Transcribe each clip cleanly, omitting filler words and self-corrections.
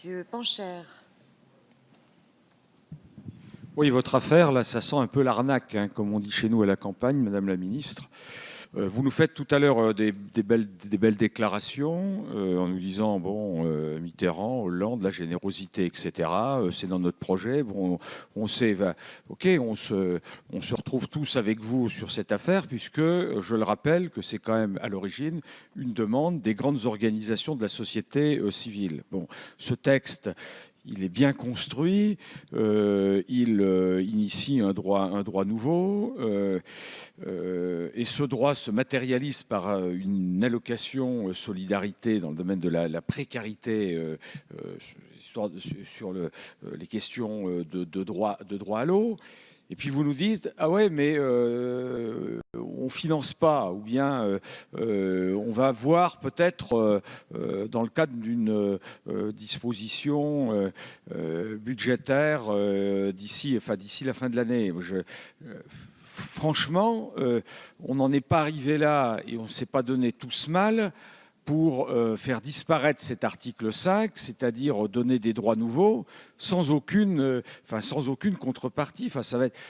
Monsieur Pancher. Oui, votre affaire, là, ça sent un peu l'arnaque, hein, comme on dit chez nous à la campagne, Madame la Ministre. Vous nous faites tout à l'heure des belles déclarations en nous disant, bon, Mitterrand, Hollande, la générosité, etc., c'est dans notre projet. Bon, on sait, ok, on se retrouve tous avec vous sur cette affaire, puisque, je le rappelle, que c'est quand même à l'origine une demande des grandes organisations de la société civile. Bon, ce texte, il est bien construit, il initie un droit nouveau, et ce droit se matérialise par une allocation solidarité dans le domaine de la précarité, sur les questions de droit à l'eau. Et puis vous nous dites, ah ouais, mais on finance pas, ou bien on va voir peut-être dans le cadre d'une disposition budgétaire d'ici la fin de l'année. Franchement, on n'en est pas arrivé là et on ne s'est pas donné tous mal pour faire disparaître cet article 5, c'est-à-dire donner des droits nouveaux sans aucune contrepartie.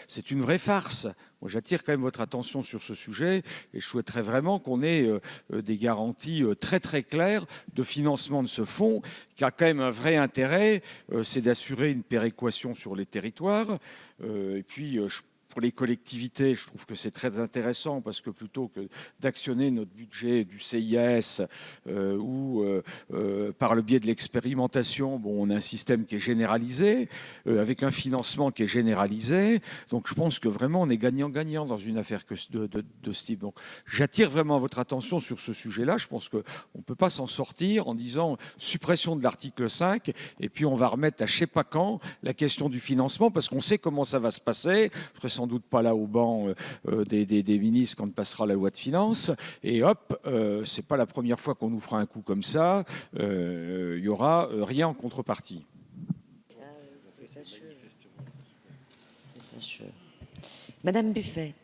C'est une vraie farce. Moi, j'attire quand même votre attention sur ce sujet et je souhaiterais vraiment qu'on ait des garanties très très claires de financement de ce fonds qui a quand même un vrai intérêt, c'est d'assurer une péréquation sur les territoires. Et puis, pour les collectivités, je trouve que c'est très intéressant parce que plutôt que d'actionner notre budget du CIS ou par le biais de l'expérimentation, bon, on a un système qui est généralisé, avec un financement qui est généralisé. Donc je pense que vraiment on est gagnant-gagnant dans une affaire de ce type. Donc j'attire vraiment votre attention sur ce sujet-là. Je pense qu'on ne peut pas s'en sortir en disant suppression de l'article 5 et puis on va remettre à je ne sais pas quand la question du financement parce qu'on sait comment ça va se passer. Je serai sans doute pas là au banc des ministres quand passera la loi de finances. Et hop, c'est pas la première fois qu'on nous fera un coup comme ça. Il y aura rien en contrepartie. C'est fâcheux. Madame Buffet.